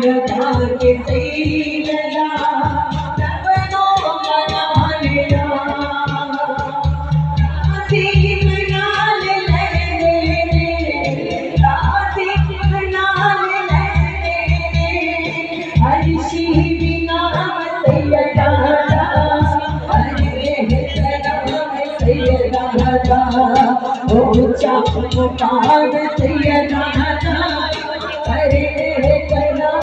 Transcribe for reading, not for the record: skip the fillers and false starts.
लगा के सैयदा सबनो मना लिया राजी बना ले राजी बना ले अर्शी बिना सैयदा ऊंचा मुकाम सैयदा अरे